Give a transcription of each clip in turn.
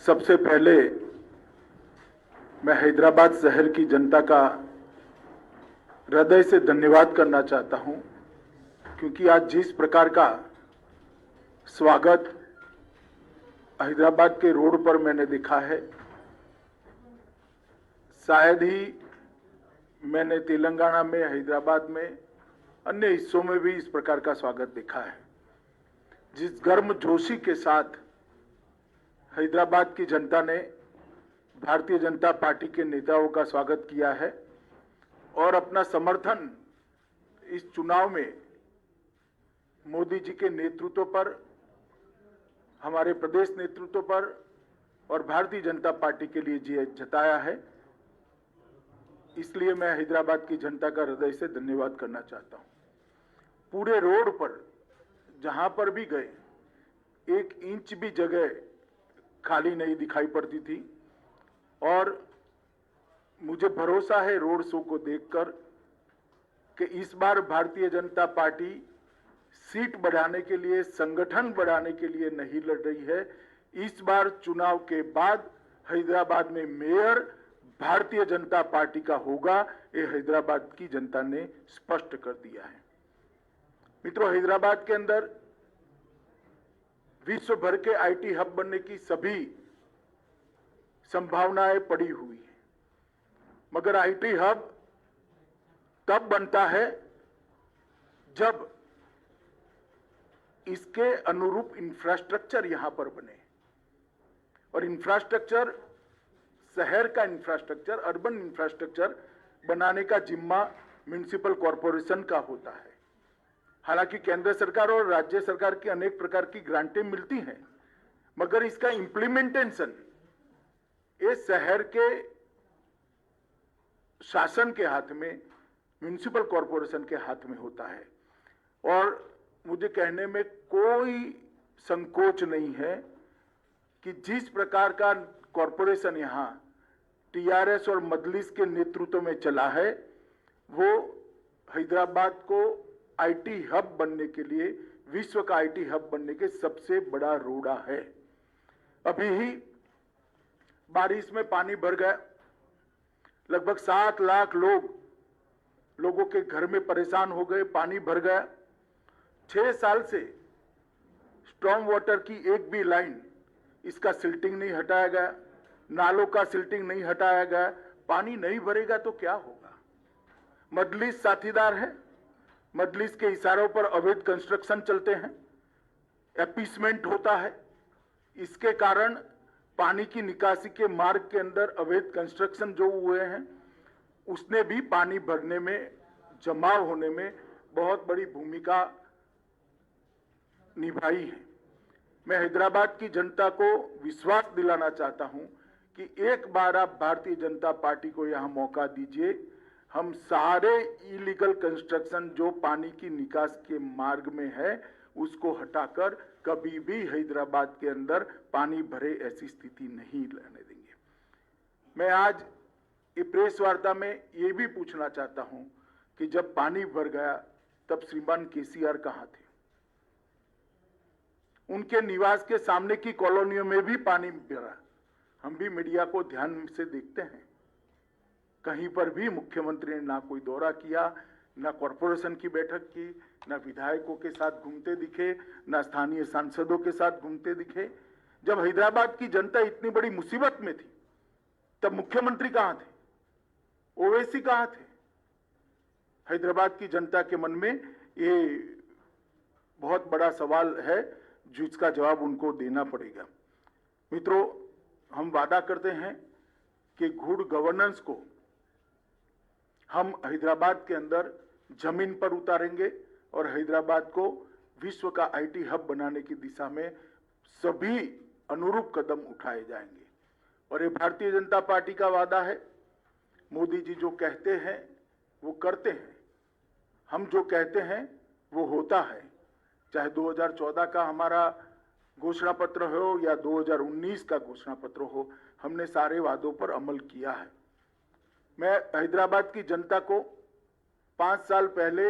सबसे पहले मैं हैदराबाद शहर की जनता का हृदय से धन्यवाद करना चाहता हूं, क्योंकि आज जिस प्रकार का स्वागत हैदराबाद के रोड पर मैंने देखा है, शायद ही मैंने तेलंगाना में, हैदराबाद में, अन्य हिस्सों में भी इस प्रकार का स्वागत देखा है। जिस गर्मजोशी के साथ हैदराबाद की जनता ने भारतीय जनता पार्टी के नेताओं का स्वागत किया है और अपना समर्थन इस चुनाव में मोदी जी के नेतृत्व पर, हमारे प्रदेश नेतृत्व पर और भारतीय जनता पार्टी के लिए जताया है, इसलिए मैं हैदराबाद की जनता का हृदय से धन्यवाद करना चाहता हूं। पूरे रोड पर जहां पर भी गए, 1 इंच भी जगह खाली नहीं दिखाई पड़ती थी और मुझे भरोसा है रोड शो को देखकर कि इस बार भारतीय जनता पार्टी सीट बढ़ाने के लिए, संगठन बढ़ाने के लिए नहीं लड़ रही है। इस बार चुनाव के बाद हैदराबाद में मेयर भारतीय जनता पार्टी का होगा, ये हैदराबाद की जनता ने स्पष्ट कर दिया है। मित्रों, हैदराबाद के अंदर विश्व भर के आईटी हब बनने की सभी संभावनाएं पड़ी हुई है, मगर आईटी हब तब बनता है जब इसके अनुरूप इंफ्रास्ट्रक्चर यहां पर बने, और इंफ्रास्ट्रक्चर, शहर का इंफ्रास्ट्रक्चर, अर्बन इंफ्रास्ट्रक्चर बनाने का जिम्मा म्युनिसिपल कॉरपोरेशन का होता है। हालांकि केंद्र सरकार और राज्य सरकार की अनेक प्रकार की ग्रांटें मिलती हैं, मगर इसका इम्प्लीमेंटेशन ये शहर के शासन के हाथ में, म्युनिसिपल कॉरपोरेशन के हाथ में होता है। और मुझे कहने में कोई संकोच नहीं है कि जिस प्रकार का कॉरपोरेशन यहां टीआरएस और मजलिस के नेतृत्व में चला है, वो हैदराबाद को आईटी हब बनने के लिए, विश्व का आईटी हब बनने के सबसे बड़ा रोड़ा है। अभी ही बारिश में पानी भर गया, लगभग 7 लाख लोगों के घर में परेशान हो गए, पानी भर गया। 6 साल से स्टॉर्म वाटर की एक भी लाइन, इसका सिल्टिंग नहीं हटाया गया, नालों का सिल्टिंग नहीं हटाया गया। पानी नहीं भरेगा तो क्या होगा? मजलिस साथीदार है, मजलिस के इशारों पर अवैध कंस्ट्रक्शन चलते हैं, एपीसमेंट होता है। इसके कारण पानी की निकासी के मार्ग के अंदर अवैध कंस्ट्रक्शन जो हुए हैं, उसने भी पानी भरने में, जमाव होने में बहुत बड़ी भूमिका निभाई है। मैं हैदराबाद की जनता को विश्वास दिलाना चाहता हूं कि एक बार आप भारतीय जनता पार्टी को यहां मौका दीजिए। हम सारे इलीगल कंस्ट्रक्शन जो पानी की निकास के मार्ग में है, उसको हटाकर कभी भी हैदराबाद के अंदर पानी भरे ऐसी स्थिति नहीं लाने देंगे। मैं आज ये प्रेस वार्ता में ये भी पूछना चाहता हूं कि जब पानी भर गया तब श्रीमान केसीआर कहां थे? उनके निवास के सामने की कॉलोनियों में भी पानी भरा। हम भी मीडिया को ध्यान से देखते हैं, कहीं पर भी मुख्यमंत्री ने ना कोई दौरा किया, ना कॉरपोरेशन की बैठक की, ना विधायकों के साथ घूमते दिखे, ना स्थानीय सांसदों के साथ घूमते दिखे। जब हैदराबाद की जनता इतनी बड़ी मुसीबत में थी, तब मुख्यमंत्री कहां थे? ओवैसी कहां थे? हैदराबाद की जनता के मन में ये बहुत बड़ा सवाल है, जिसका जवाब उनको देना पड़ेगा। मित्रों, हम वादा करते हैं कि गुड गवर्नेंस को हम हैदराबाद के अंदर जमीन पर उतारेंगे और हैदराबाद को विश्व का आईटी हब बनाने की दिशा में सभी अनुरूप कदम उठाए जाएंगे। और ये भारतीय जनता पार्टी का वादा है। मोदी जी जो कहते हैं वो करते हैं, हम जो कहते हैं वो होता है। चाहे 2014 का हमारा घोषणा पत्र हो या 2019 का घोषणा पत्र हो, हमने सारे वादों पर अमल किया है। मैं हैदराबाद की जनता को 5 साल पहले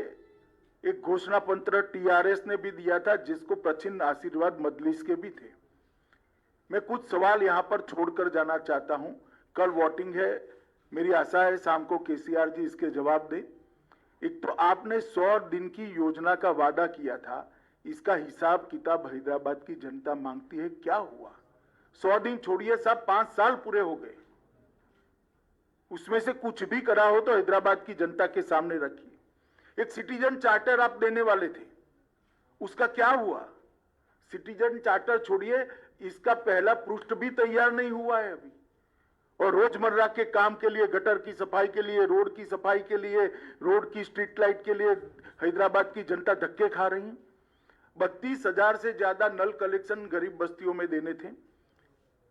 एक घोषणा पत्र टीआरएस ने भी दिया था, जिसको प्रचिन्ह आशीर्वाद मजलिस के भी थे। मैं कुछ सवाल यहां पर छोड़कर जाना चाहता हूं। कल वोटिंग है, मेरी आशा है शाम को केसीआर जी इसके जवाब दें। एक तो आपने 100 दिन की योजना का वादा किया था, इसका हिसाब किताब हैदराबाद की जनता मांगती है। क्या हुआ? 100 दिन छोड़िए साहब, 5 साल पूरे हो गए। उसमें से कुछ भी करा हो तो हैदराबाद की जनता के सामने रखिए। एक सिटीजन चार्टर आप देने वाले थे, उसका क्या हुआ? सिटीजन चार्टर छोड़िए, इसका पहला पृष्ठ भी तैयार नहीं हुआ है अभी। और रोजमर्रा के काम के लिए, गटर की सफाई के लिए, रोड की सफाई के लिए, रोड की स्ट्रीट लाइट के लिए हैदराबाद की जनता धक्के खा रही है। 32,000 से ज्यादा नल कलेक्शन गरीब बस्तियों में देने थे।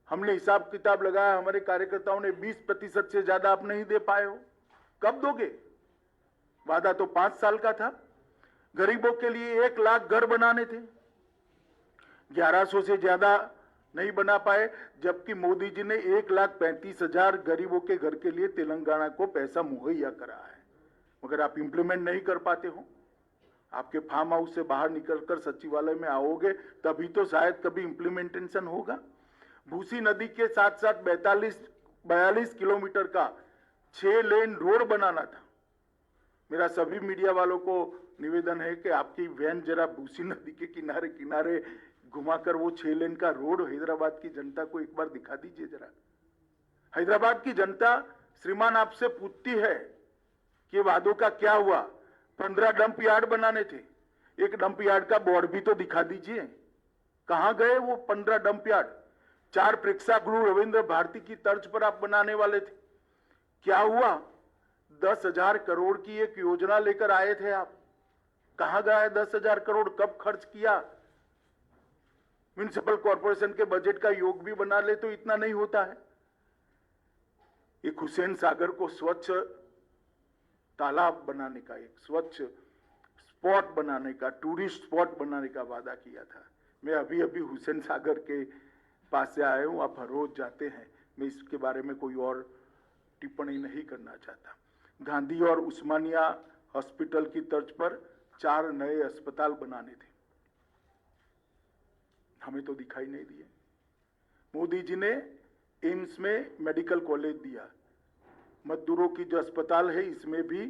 हमने हिसाब किताब लगाया, हमारे कार्यकर्ताओं ने 20% से ज्यादा आप नहीं दे पाए हो। कब दोगे? वादा तो 5 साल का था। गरीबों के लिए 1 लाख घर बनाने थे, 1100 से ज्यादा नहीं बना पाए, जबकि मोदी जी ने 1,35,000 गरीबों के घर के लिए तेलंगाना को पैसा मुहैया करा है, मगर आप इंप्लीमेंट नहीं कर पाते हो। आपके फार्म हाउस से बाहर निकलकर सचिवालय में आओगे तभी तो शायद कभी इंप्लीमेंटेशन होगा। भूसी नदी के साथ साथ 42 किलोमीटर का 6 लेन रोड बनाना था। मेरा सभी मीडिया वालों को निवेदन है कि आपकी वैन जरा भूसी नदी के किनारे किनारे घुमाकर वो 6 लेन का रोड हैदराबाद की जनता को एक बार दिखा दीजिए जरा। हैदराबाद की जनता श्रीमान आपसे पूछती है कि वादों का क्या हुआ। 15 डंप यार्ड बनाने थे, एक डंप यार्ड का बोर्ड भी तो दिखा दीजिए। कहां गए वो 15 डंप यार्ड? 4 प्रेक्षागृह रविंद्र भारती की तर्ज पर आप बनाने वाले थे, क्या हुआ? 10,000 करोड़ की एक योजना लेकर आए थे आप, कहां गया 10,000 करोड़? कब खर्च किया? म्युनिसिपल कॉर्पोरेशन के बजट का योग भी बना ले तो इतना नहीं होता है। एक हुसैन सागर को स्वच्छ तालाब बनाने का, एक स्वच्छ स्पॉट बनाने का, टूरिस्ट स्पॉट बनाने का वादा किया था। मैं अभी अभी हुसैन सागर के पास से आया हूं, आप हर रोज जाते हैं, मैं इसके बारे में कोई और टिप्पणी नहीं करना चाहता। गांधी और उस्मानिया हॉस्पिटल की तर्ज पर 4 नए अस्पताल बनाने थे, हमें तो दिखाई नहीं दिए। मोदी जी ने एम्स में मेडिकल कॉलेज दिया, मजदूरों की जो अस्पताल है इसमें भी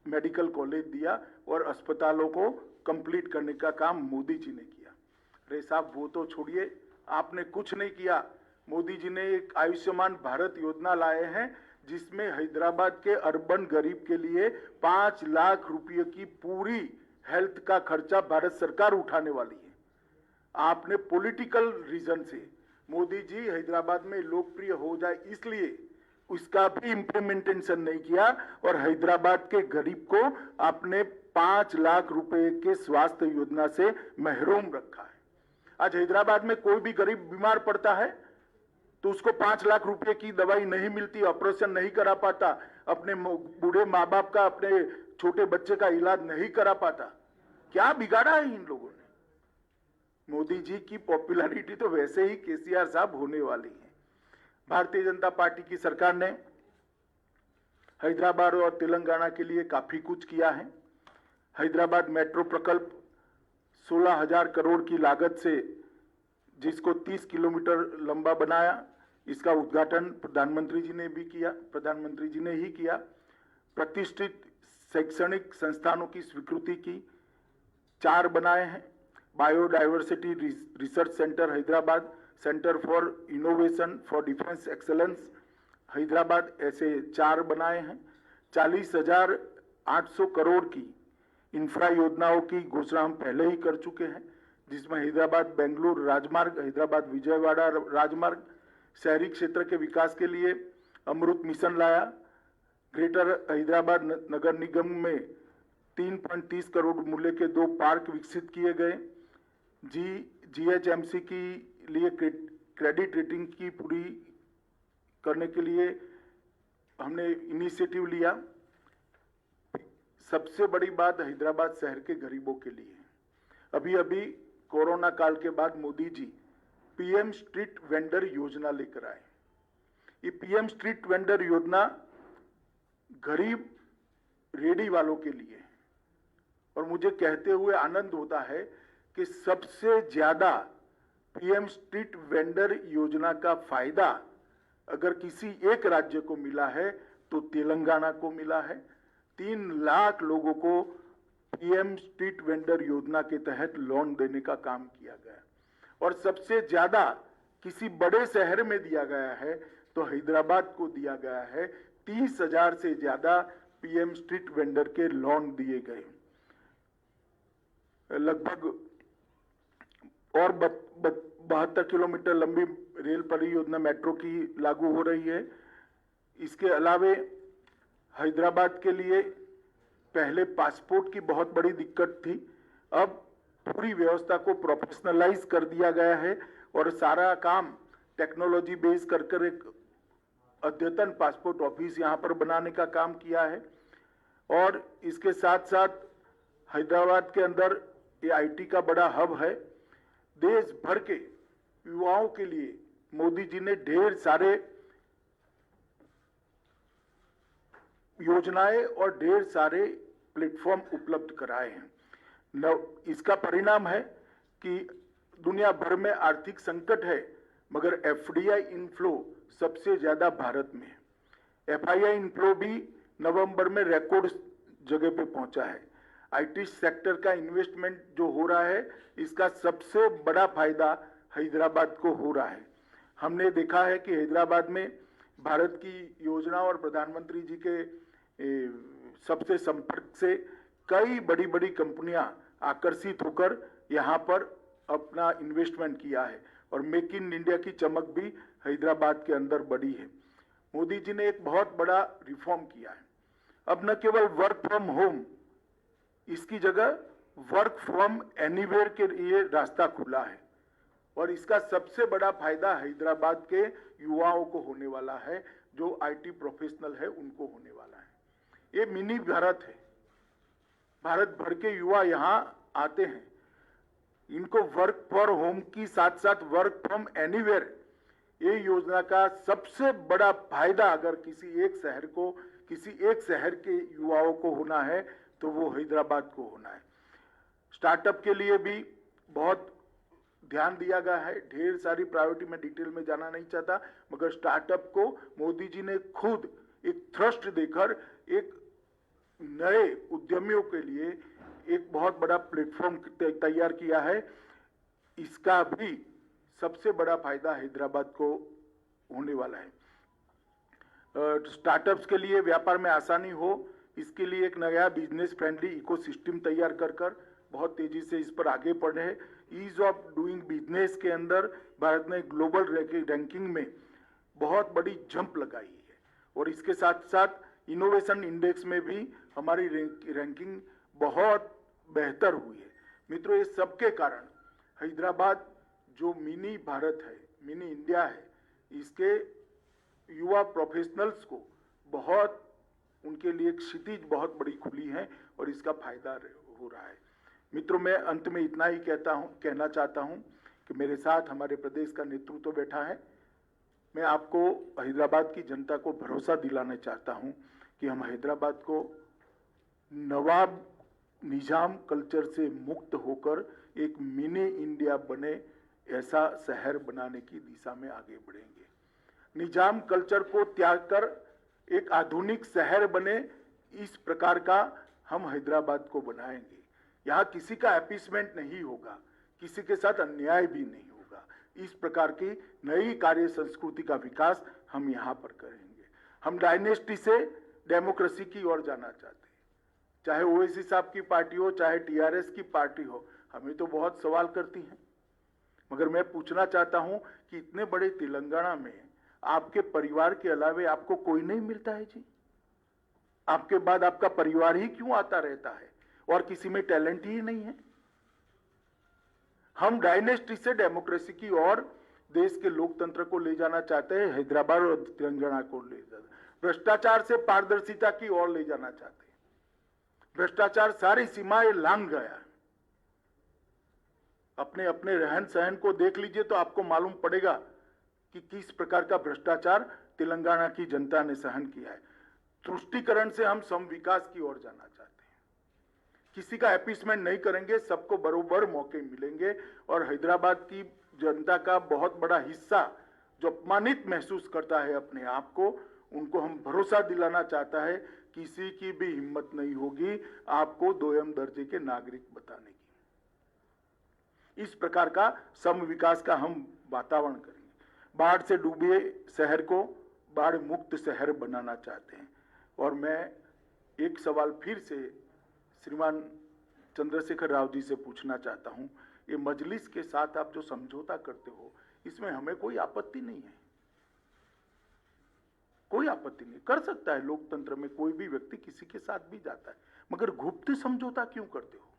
मेडिकल कॉलेज दिया और अस्पतालों को कंप्लीट करने का काम मोदी जी ने किया। अरे साहब वो तो छोड़िए, आपने कुछ नहीं किया। मोदी जी ने एक आयुष्मान भारत योजना लाए हैं जिसमें हैदराबाद के अर्बन गरीब के लिए 5 लाख रुपए की पूरी हेल्थ का खर्चा भारत सरकार उठाने वाली है। आपने पॉलिटिकल रीजन से मोदी जी हैदराबाद में लोकप्रिय हो जाए इसलिए उसका भी इंप्लीमेंटेशन नहीं किया और हैदराबाद के गरीब को आपने 5 लाख रुपए के स्वास्थ्य योजना से महरूम रखा है। आज हैदराबाद में कोई भी गरीब बीमार पड़ता है तो उसको 5 लाख रुपए की दवाई नहीं मिलती, ऑपरेशन नहीं करा पाता, अपने बूढ़े माँ बाप का, अपने छोटे बच्चे का इलाज नहीं करा पाता। क्या बिगाड़ा है इन लोगों ने? मोदी जी की पॉपुलैरिटी तो वैसे ही केसीआर साहब होने वाली है। भारतीय जनता पार्टी की सरकार ने हैदराबाद और तेलंगाना के लिए काफी कुछ किया है। हैदराबाद मेट्रो प्रकल्प 16,000 करोड़ की लागत से जिसको 30 किलोमीटर लंबा बनाया, इसका उद्घाटन प्रधानमंत्री जी ने भी किया, प्रधानमंत्री जी ने ही किया। प्रतिष्ठित शैक्षणिक संस्थानों की स्वीकृति की 4 बनाए हैं। Biodiversity research centre Hyderabad, centre for innovation for defence excellence Hyderabad, ऐसे 4 बनाए हैं। 40,800 करोड़ की इंफ्रा योजनाओं की घोषणा हम पहले ही कर चुके हैं, जिसमें हैदराबाद बेंगलुरु राजमार्ग, हैदराबाद विजयवाड़ा राजमार्ग, शहरी क्षेत्र के विकास के लिए अमृत मिशन लाया। ग्रेटर हैदराबाद नगर निगम में 3.30 करोड़ मूल्य के 2 पार्क विकसित किए गए। जीएचएमसी की लिए क्रेडिट रेटिंग की पूरी करने के लिए हमने इनिशिएटिव लिया। सबसे बड़ी बात हैदराबाद शहर के गरीबों के लिए, अभी अभी कोरोना काल के बाद Modi ji PM street vendor योजना लेकर आए। ये पीएम स्ट्रीट वेंडर योजना गरीब रेडी वालों के लिए है और मुझे कहते हुए आनंद होता है कि सबसे ज्यादा पीएम स्ट्रीट वेंडर योजना का फायदा अगर किसी एक राज्य को मिला है तो तेलंगाना को मिला है। 3 लाख लोगों को पीएम स्ट्रीट वेंडर योजना के तहत लोन देने का काम किया गया और सबसे ज्यादा किसी बड़े शहर में दिया गया है तो हैदराबाद को दिया गया है। 30,000 से ज्यादा पीएम स्ट्रीट वेंडर के लोन दिए गए। लगभग और 72 किलोमीटर लंबी रेल परियोजना मेट्रो की लागू हो रही है। इसके अलावे हैदराबाद के लिए पहले पासपोर्ट की बहुत बड़ी दिक्कत थी, अब पूरी व्यवस्था को प्रोफेशनलाइज कर दिया गया है और सारा काम टेक्नोलॉजी बेस कर एक अद्यतन पासपोर्ट ऑफिस यहां पर बनाने का काम किया है। और इसके साथ साथ हैदराबाद के अंदर ये आईटी का बड़ा हब है। देश भर के युवाओं के लिए मोदी जी ने ढेर सारे योजनाएं और ढेर सारे प्लेटफॉर्म उपलब्ध कराए हैं। इसका परिणाम है कि दुनिया भर में आर्थिक संकट है, मगर एफडीआई इनफ्लो सबसे ज्यादा भारत में है। एफआईआई इनफ्लो भी नवंबर में रिकॉर्ड जगह पे पहुंचा है। आईटी सेक्टर का इन्वेस्टमेंट जो हो रहा है, इसका सबसे बड़ा फायदा हैदराबाद को हो रहा है। हमने देखा है कि हैदराबाद में भारत की योजना और प्रधानमंत्री जी के सबसे संपर्क से कई बड़ी बड़ी कंपनियां आकर्षित होकर यहां पर अपना इन्वेस्टमेंट किया है और मेक इन इंडिया की चमक भी हैदराबाद के अंदर बढ़ी है। मोदी जी ने एक बहुत बड़ा रिफॉर्म किया है। अब न केवल वर्क फ्रॉम होम, इसकी जगह वर्क फ्रॉम एनीवेयर के लिए रास्ता खुला है और इसका सबसे बड़ा फायदा हैदराबाद के युवाओं को होने वाला है, जो आईटी प्रोफेशनल है उनको होने वाला है। ये मिनी भारत है। भारत भर के युवा यहाँ आते हैं, इनको वर्क फॉर होम की साथ साथ वर्क फ्रॉम एनीवेयर, ये योजना का सबसे बड़ा फायदा अगर किसी एक शहर के युवाओं को होना है तो वो हैदराबाद को होना है। स्टार्टअप के लिए भी बहुत ध्यान दिया गया है। ढेर सारी प्रायोरिटी में डिटेल में जाना नहीं चाहता, मगर स्टार्टअप को मोदी जी ने खुद एक थ्रस्ट देकर एक नए उद्यमियों के लिए एक बहुत बड़ा प्लेटफॉर्म तैयार किया है। इसका भी सबसे बड़ा फायदा हैदराबाद को होने वाला है। स्टार्टअप्स के लिए व्यापार में आसानी हो, इसके लिए एक नया बिजनेस फ्रेंडली इकोसिस्टम तैयार कर बहुत तेजी से इस पर आगे बढ़े हैं। ईज ऑफ डूइंग बिजनेस के अंदर भारत ने ग्लोबल रैंकिंग में बहुत बड़ी जंप लगाई है और इसके साथ साथ इनोवेशन इंडेक्स में भी हमारी रैंकिंग बहुत बेहतर हुई है। मित्रों, ये सबके कारण हैदराबाद जो मिनी भारत है, मिनी इंडिया है, इसके युवा प्रोफेशनलस को बहुत, उनके लिए एक क्षितिज बहुत बड़ी खुली है और इसका फायदा हो रहा है। मित्रों, मैं अंत में इतना ही कहना चाहता हूं कि मेरे साथ हमारे प्रदेश का नेतृत्व बैठा है। मैं आपको हैदराबाद की जनता को भरोसा दिलाना चाहता हूं कि हम हैदराबाद को नवाब निजाम कल्चर से मुक्त होकर एक मिनी इंडिया बने, ऐसा शहर बनाने की दिशा में आगे बढ़ेंगे। निजाम कल्चर को त्याग कर एक आधुनिक शहर बने, इस प्रकार का हम हैदराबाद को बनाएंगे। यहाँ किसी का अपीसमेंट नहीं होगा, किसी के साथ अन्याय भी नहीं होगा। इस प्रकार की नई कार्य संस्कृति का विकास हम यहाँ पर करेंगे। हम डायनेस्टी से डेमोक्रेसी की ओर जाना चाहते हैं। चाहे ओवैसी साहब की पार्टी हो, चाहे टीआरएस की पार्टी हो, हमें तो बहुत सवाल करती हैं, मगर मैं पूछना चाहता हूं कि इतने बड़े तेलंगाना में आपके परिवार के अलावे आपको कोई नहीं मिलता है जी? आपके बाद आपका परिवार ही क्यों आता रहता है और किसी में टैलेंट ही नहीं है? हम डायनेस्टी से डेमोक्रेसी की ओर देश के लोकतंत्र को ले जाना चाहते हैं, हैदराबाद और तेलंगाना को ले जाना, भ्रष्टाचार से पारदर्शिता की ओर ले जाना चाहते हैं। भ्रष्टाचार सारी सीमाएं लांघ गया। अपने अपने रहन सहन को देख लीजिए तो आपको मालूम पड़ेगा कि किस प्रकार का भ्रष्टाचार तेलंगाना की जनता ने सहन किया है। तुष्टीकरण से हम सम विकास की ओर जाना चाहते हैं। किसी का अपीसमेंट नहीं करेंगे, सबको बरोबर मौके मिलेंगे और हैदराबाद की जनता का बहुत बड़ा हिस्सा जो अपमानित महसूस करता है अपने आप को, उनको हम भरोसा दिलाना चाहता है किसी की भी हिम्मत नहीं होगी आपको दोयम दर्जे के नागरिक बताने की। इस प्रकार का सम विकास का हम वातावरण करेंगे। बाढ़ से डूबे शहर को बाढ़ मुक्त शहर बनाना चाहते हैं। और मैं एक सवाल फिर से श्रीमान चंद्रशेखर राव जी से पूछना चाहता हूं, ये मजलिस के साथ आप जो समझौता करते हो इसमें हमें कोई आपत्ति नहीं है, कोई आपत्ति नहीं, कर सकता है लोकतंत्र में कोई भी व्यक्ति किसी के साथ भी जाता है, मगर गुप्त समझौता क्यों करते हो?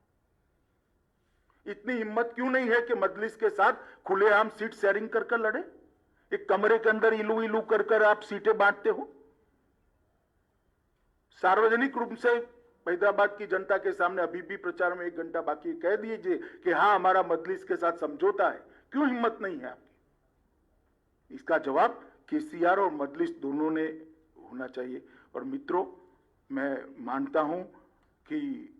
इतनी हिम्मत क्यों नहीं है कि मजलिस के साथ खुलेआम सीट शेयरिंग कर लड़े? एक कमरे के अंदर इलू इलू कर आप सीटें बांटते हो। सार्वजनिक रूप से हैदराबाद की जनता के सामने अभी भी प्रचार में 1 घंटा बाकी कह दीजिए कि हाँ हमारा मजलिस के साथ समझौता है। क्यों हिम्मत नहीं है आपकी? इसका जवाब केसीआर और मजलिस दोनों ने होना चाहिए। और मित्रों, मैं मानता हूं कि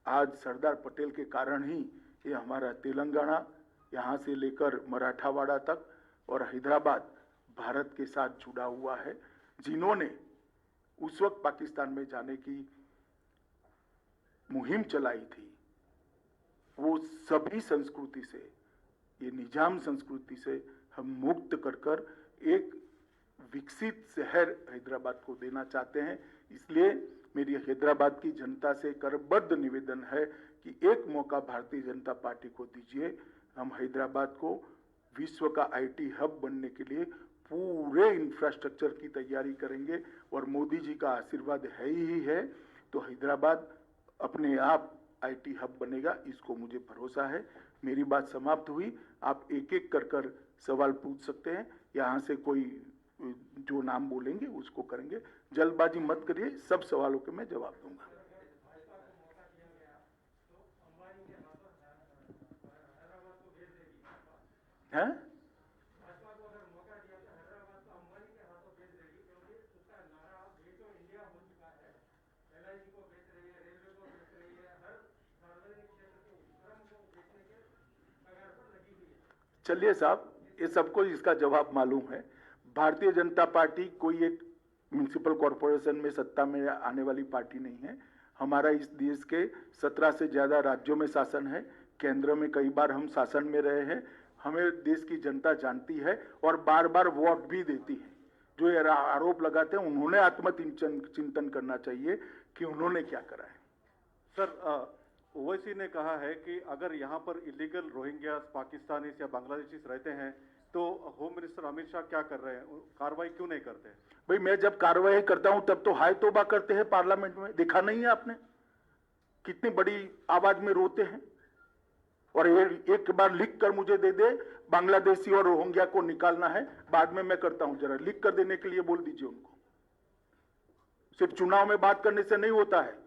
आज सरदार पटेल के कारण ही ये हमारा तेलंगाना यहां से लेकर मराठावाड़ा तक और हैदराबाद भारत के साथ जुड़ा हुआ है। जिन्होंने उस वक्त पाकिस्तान में जाने की मुहिम चलाई थी, वो सभी संस्कृति से, ये निजाम संस्कृति से हम मुक्त कर एक विकसित शहर हैदराबाद को देना चाहते हैं। इसलिए मेरी हैदराबाद की जनता से करबद्ध निवेदन है कि एक मौका भारतीय जनता पार्टी को दीजिए। हम हैदराबाद को विश्व का आईटी हब बनने के लिए पूरे इंफ्रास्ट्रक्चर की तैयारी करेंगे और मोदी जी का आशीर्वाद है ही है, तो हैदराबाद अपने आप आईटी हब बनेगा, इसको मुझे भरोसा है। मेरी बात समाप्त हुई। आप एक एक कर सवाल पूछ सकते हैं। यहाँ से कोई जो नाम बोलेंगे उसको करेंगे। जल्दबाजी मत करिए, सब सवालों के मैं जवाब दूंगा। हैं? चलिए साहब, ये सबको इसका जवाब मालूम है। भारतीय जनता पार्टी कोई एक म्युनिसिपल कॉरपोरेशन में सत्ता में आने वाली पार्टी नहीं है। हमारा इस देश के 17 से ज्यादा राज्यों में शासन है, केंद्र में कई बार हम शासन में रहे हैं। हमें देश की जनता जानती है और बार बार वोट भी देती है। जो ये आरोप लगाते हैं उन्होंने आत्मचिंतन करना चाहिए कि उन्होंने क्या करा है। सर, ओवैसी ने कहा है कि अगर यहाँ पर इलीगल रोहिंग्या पाकिस्तानीज या बांग्लादेशीज रहते हैं तो होम मिनिस्टर अमित शाह क्या कर रहे हैं, कार्रवाई क्यों नहीं करते? भाई, मैं जब कार्रवाई करता हूं तब तो हाय तौबा करते हैं पार्लियामेंट में। देखा नहीं है आपने कितनी बड़ी आवाज में रोते हैं? और ये एक बार लिख कर मुझे दे दे, बांग्लादेशी और रोहिंग्या को निकालना है, बाद में मैं करता हूं। जरा लिख कर देने के लिए बोल दीजिए उनको। सिर्फ चुनाव में बात करने से नहीं होता है,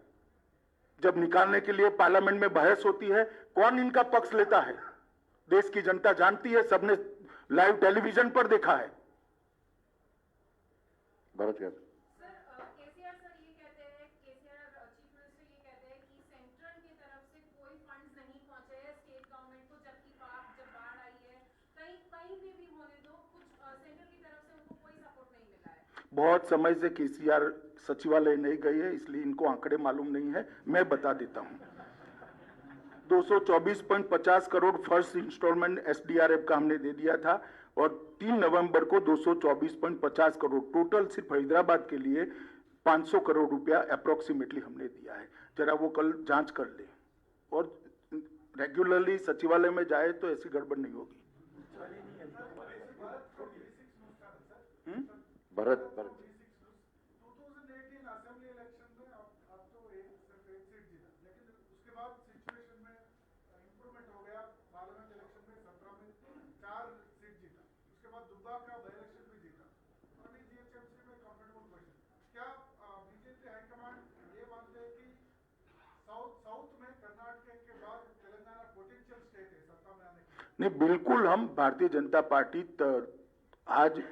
जब निकालने के लिए पार्लियामेंट में बहस होती है, कौन इनका पक्ष लेता है? देश की जनता जानती है, सबने लाइव टेलीविजन पर देखा है। भारत का केसीआर सर ये कहते हैं, केसीआर चीफ मिनिस्टर ये कहते हैं कि सेंट्रल की तरफ से कोई फंड्स नहीं पहुंचे हैं स्टेट गवर्नमेंट को, जबकि जब बाढ़ आई है कहीं भी होने दो, कुछ सेंट्रल की तरफ से उनको कोई सपोर्ट नहीं मिला है। बहुत समय से केसीआर सचिवालय नहीं गई है, इसलिए इनको आंकड़े मालूम नहीं है। मैं बता देता हूं, 224.50 करोड़ फर्स्ट इंस्टॉलमेंट एसडीआरएफ का हमने दे दिया था और 3 नवंबर को 224.50 करोड़ टोटल सिर्फ हैदराबाद के लिए 500 करोड़ रुपया अप्रोक्सीमेटली हमने दिया है। जरा वो कल जांच कर ले और रेगुलरली सचिवालय में जाए तो ऐसी गड़बड़ नहीं होगी। भारत 2018 असेंबली इलेक्शन में आप तो सिर्फ एक सीट जीता, लेकिन उसके बाद सिचुएशन में इंप्रूवमेंट हो गया। पार्लियामेंट इलेक्शन में 17 में 4 सीट जीता, उसके बाद दुब्बा का बाई इलेक्शन भी जीता। अभी जीएचएमसी में कंफर्टेबल क्वेश्चन, क्या बीजेपी हाईकमांड ये मानते हैं कि साउथ में कर्नाटक के बाद तेलंगाना पोटेंशियल स्टेट है सत्ता में आने की? नहीं, बिल्कुल। हम भारतीय जनता पार्टी आज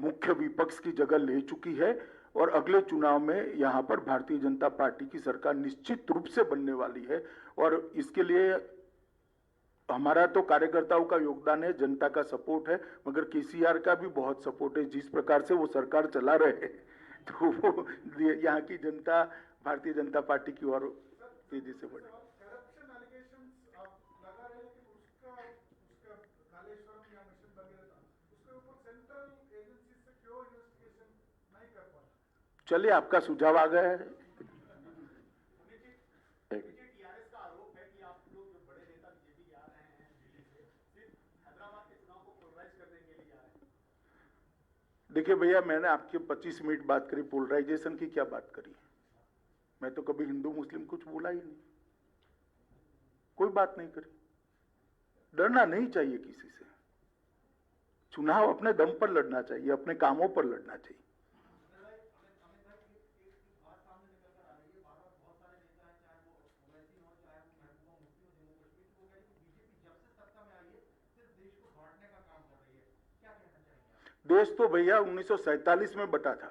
मुख्य विपक्ष की जगह ले चुकी है और अगले चुनाव में यहां पर भारतीय जनता पार्टी की सरकार निश्चित रूप से बनने वाली है। और इसके लिए हमारा तो कार्यकर्ताओं का योगदान है, जनता का सपोर्ट है, मगर केसीआर का भी बहुत सपोर्ट है। जिस प्रकार से वो सरकार चला रहे हैं तो वो यहाँ की जनता भारतीय जनता पार्टी की ओर तेजी से बढ़े। करप्शन एलिगेशंस आप लगा रहे हैं, लेकिन उसका कालेश्वरम या मिशन भगीरथ उसके ऊपर सेंट्रल एजेंसी से क्यों इन्वेस्टिगेशन नहीं कर पा रहा? चलिए, आपका सुझाव आ गया है। टीआरएस का आरोप है कि आप लोग जो बड़े नेता बीजेपी आ रहे हैं दिल्ली से सिर्फ हैदराबाद के चुनाव को पोलराइज करने के लिए आ रहे हैं। देखिए भैया, मैंने आपके 25 मिनट बात करी, पोलराइजेशन की क्या बात करी? मैं तो कभी हिंदू मुस्लिम कुछ बोला ही नहीं, कोई बात नहीं करी। डरना नहीं चाहिए किसी से। चुनाव अपने दम पर लड़ना चाहिए, अपने कामों पर लड़ना चाहिए। देश तो भैया 1947 में बटा था,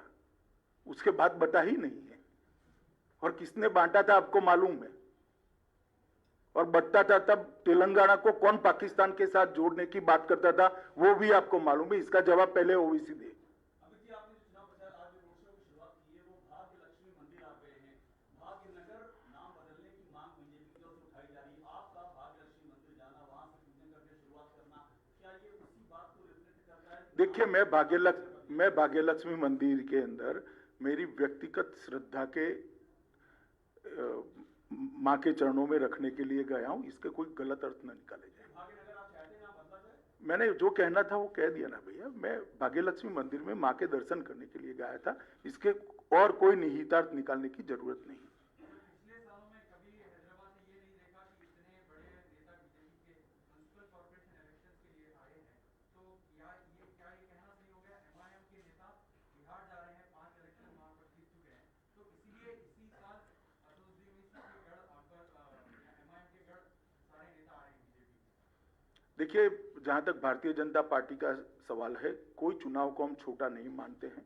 उसके बाद बटा ही नहीं है। और किसने बांटा था आपको मालूम है? और बटता था तब तेलंगाना को कौन पाकिस्तान के साथ जोड़ने की बात करता था, वो भी आपको मालूम है। इसका जवाब पहले ओवैसी दे। अमित जी, आपने चुनाव प्रचार आज रोड शो की शुरुआत की है, वो भाग्य लक्ष्मी मंदिर आप गए हैं। भाग्यनगर नाम बदलने की मांग बीजेपी की ओर से उठाई जा रही है। आपका भाग्य लक्ष्मी मंदिर जाना, वहां से पूजन करके शुरुआत करना, क्या ये उसी बात को रिफ्लेक्ट करता है? देखिए, मैं भाग्यलक्ष्मी मंदिर के अंदर मेरी व्यक्तिगत श्रद्धा के माँ के चरणों में रखने के लिए गया हूं। इसके कोई गलत अर्थ न निकाले जाए। भाग्यनगर आप चाहते हैं ना बदला जाए? मैंने जो कहना था वो कह दिया ना भैया। मैं भाग्यलक्ष्मी मंदिर में माँ के दर्शन करने के लिए गया था, इसके और कोई निहितार्थ निकालने की जरूरत नहीं। पिछले सालों में कभी हैदराबाद ने ये नहीं देखा कि इतने बड़े नेता बीजेपी के म्युनिसिपल कॉर्पोरेशन इलेक्शन के लिए आए हैं, तो क्या ये कहना सही हो गया? एमआईएम के नेता बिहार जा रहे हैं, 5 इलेक्शन वहां पर जीत चुके हैं, तो इसीलिए इसी साल असदुद्दीन ओवैसी के गढ़ आकर एमआईएम के गढ़ सारे नेता आ रहे हैं बीजेपी। देखिए, जहां तक भारतीय जनता पार्टी का सवाल है, कोई चुनाव को हम छोटा नहीं मानते हैं।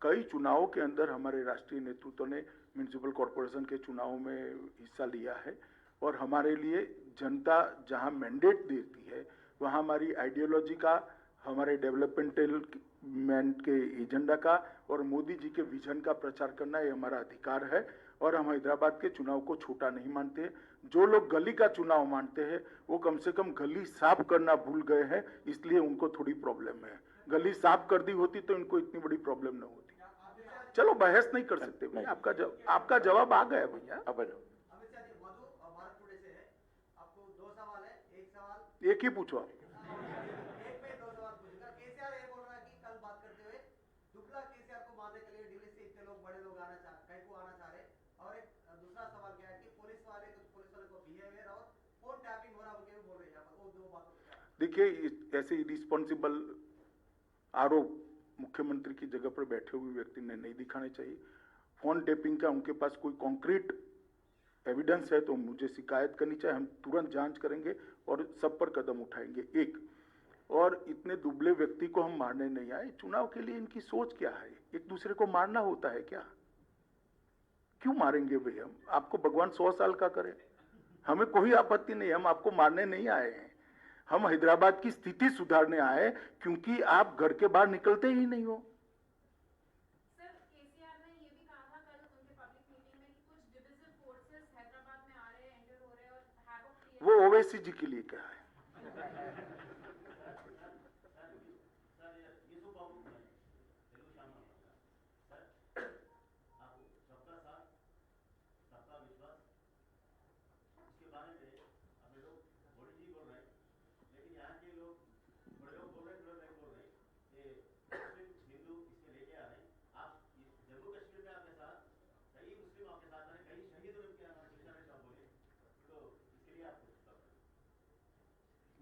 कई चुनावों के अंदर हमारे राष्ट्रीय नेतृत्व ने म्युनिसिपल कॉर्पोरेशन के चुनाव में हिस्सा लिया है, और हमारे लिए जनता जहां मैंडेट देती है वहां हमारी आइडियोलॉजी का, हमारे डेवलपमेंट के एजेंडा का और मोदी जी के विजन का प्रचार करना ये हमारा अधिकार है। और हम हैदराबाद के चुनाव को छोटा नहीं मानते। जो लोग गली का चुनाव मानते हैं वो कम से कम गली साफ करना भूल गए हैं, इसलिए उनको थोड़ी प्रॉब्लम है। गली साफ कर दी होती तो इनको इतनी बड़ी प्रॉब्लम न होती। चलो, बहस नहीं कर सकते भैया। आपका जवाब आ गया भैया। अब अमित शाह जी, मधु भारत टुडे से है। आपको 2 सवाल है। एक सवाल एक ही पूछो आप। एक पे 2 सवाल पूछूंगा। केसीआर ये बोल रहा है कि कल बात करते हुए दुबला केसीआर को मारने के लिए दिल्ली से इतने लोग बड़े लोग आना चाह रहे। और एक दूसरा सवाल क्या है कि पुलिस वाले को बिहेवियर और फोन टैपिंग हो रहा है, वो बोल रहे हैं यहाँ पर। वो 2 बातों पे क्या? देखिए, ऐसे इरिस्पॉन्सिबल आरोप मुख्यमंत्री की जगह पर बैठे हुए व्यक्ति ने नहीं दिखाने चाहिए। फोन टेपिंग का उनके पास कोई कॉन्क्रीट एविडेंस है तो मुझे शिकायत करनी चाहिए। हम तुरंत जांच करेंगे और सब पर कदम उठाएंगे। एक और, इतने दुबले व्यक्ति को हम मारने नहीं आए। चुनाव के लिए इनकी सोच क्या है? एक दूसरे को मारना होता है क्या? क्यों मारेंगे भैया? हम आपको भगवान 100 साल का करे, हमें कोई आपत्ति नहीं। हम आपको मारने नहीं आए हैं। हम हैदराबाद की स्थिति सुधारने आए, क्योंकि आप घर के बाहर निकलते ही नहीं हो। सर, केसीआर ने ये भी कहा था कल उनके पब्लिक मीटिंग में कि कुछ डिविजिव फोर्सेस हैदराबाद में आ रहे हैं, एंटर हो रहे हैं और हैवॉक क्रिएट। वो ओवैसी जी के लिए क्या है?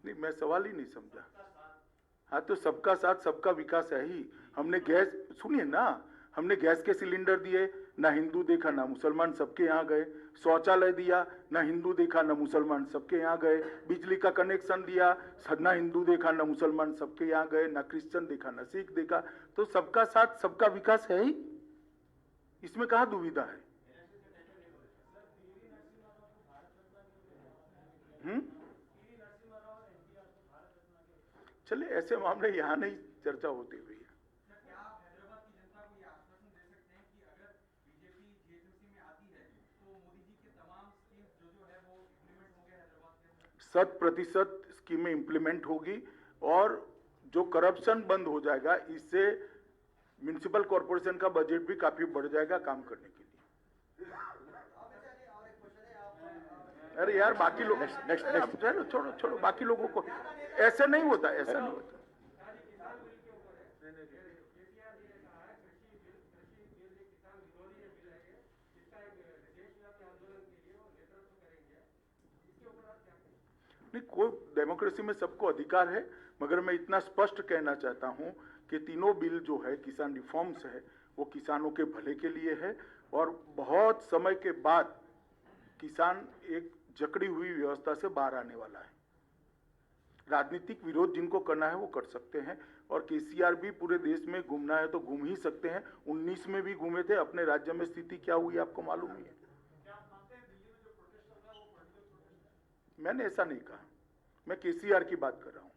नहीं, मैं सवाल ही नहीं समझा। हाँ, तो सबका साथ सबका विकास है ही। हमने गैस, सुनिए ना, हमने गैस के सिलेंडर दिए, ना हिंदू देखा ना मुसलमान, सबके यहाँ गए। शौचालय दिया, ना हिंदू देखा ना मुसलमान, सबके यहाँ गए। बिजली का कनेक्शन दिया, ना हिंदू देखा ना मुसलमान, सबके यहाँ गए। ना क्रिश्चियन देखा ना सिख देखा। तो सबका साथ सबका विकास है ही, इसमें कहाँ दुविधा है? चले ऐसे मामले यहाँ नहीं चर्चा होती हुई है। सर, क्या आप हैदराबाद की जनता को ये आश्वासन दे सकते हैं कि अगर बीजेपी जीएचएमसी में आती है तो मोदी जी के तमाम स्कीम जो है वो इम्प्लीमेंट होंगे हैदराबाद के अंदर? 100% स्कीमें इंप्लीमेंट होगी और जो करप्शन बंद हो जाएगा, इससे म्युनिसिपल कॉर्पोरेशन का बजट भी काफी बढ़ जाएगा काम करने के लिए। अरे यार बाकी लोग नेक्स्ट चलो छोड़ो बाकी लोगों को, ऐसे नहीं होता, ऐसा नहीं होता। नहीं, कोई डेमोक्रेसी में सबको अधिकार है, मगर मैं इतना स्पष्ट कहना चाहता हूं कि तीनों बिल जो है किसान रिफॉर्म्स है वो किसानों के भले के लिए है और बहुत समय के बाद किसान एक जकड़ी हुई व्यवस्था से बाहर आने वाला है। राजनीतिक विरोध जिनको करना है वो कर सकते हैं और केसीआर भी पूरे देश में घूमना है तो घूम ही सकते हैं। 19 में भी घूमे थे, अपने राज्य में स्थिति क्या हुई आपको मालूम ही है। मैंने ऐसा नहीं कहा, मैं केसीआर की बात कर रहा हूं।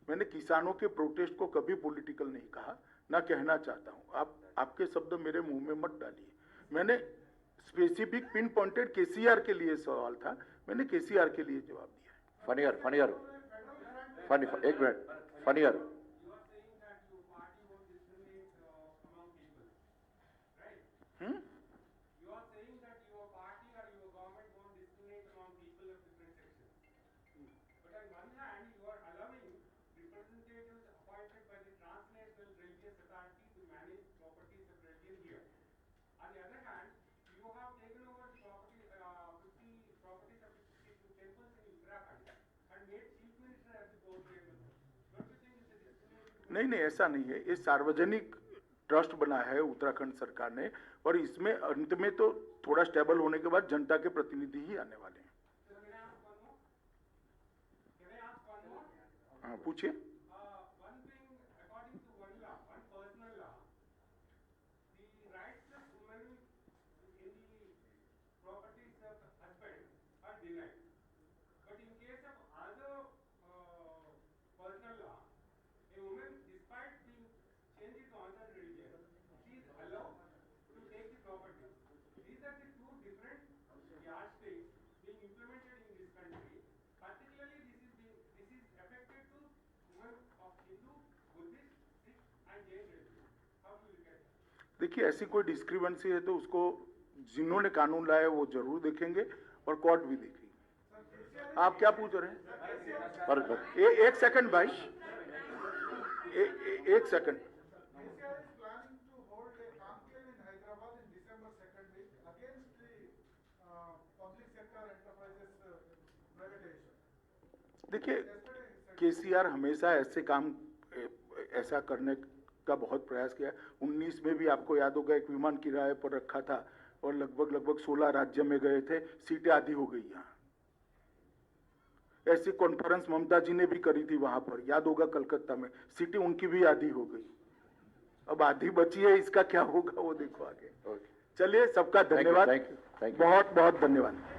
मैंने किसानों के प्रोटेस्ट को कभी पॉलिटिकल नहीं कहा, ना कहना चाहता हूं। आप आपके शब्द मेरे मुंह में मत डालिए। मैंने स्पेसिफिक पिन पॉइंटेड केसीआर के लिए सवाल था, मैंने केसीआर के लिए जवाब दिया। एक मिनट फनियर नहीं, ऐसा नहीं है। ये सार्वजनिक ट्रस्ट बना है उत्तराखंड सरकार ने और इसमें अंत में तो थोड़ा स्टेबल होने के बाद जनता के प्रतिनिधि ही आने वाले हैं। हाँ पूछिए। देखिए ऐसी कोई डिस्क्रिपेंसी है तो उसको जिन्होंने कानून लाया वो जरूर देखेंगे और कोर्ट भी देखेगी। आप क्या पूछ रहे हैं? एक सेकंड भाई, एक सेकंड। देखिए केसीआर हमेशा ऐसे काम ऐसा करने का बहुत प्रयास किया। 19 में भी आपको याद होगा एक विमान किराए पर रखा था और लगभग 16 राज्य में गए थे, सीटें आधी हो गई। यहाँ ऐसी कॉन्फ्रेंस ममता जी ने भी करी थी वहां पर, याद होगा कलकत्ता में, सीटें उनकी भी आधी हो गई। अब आधी बची है, इसका क्या होगा वो देखो आगे। चलिए सबका धन्यवाद, बहुत बहुत धन्यवाद।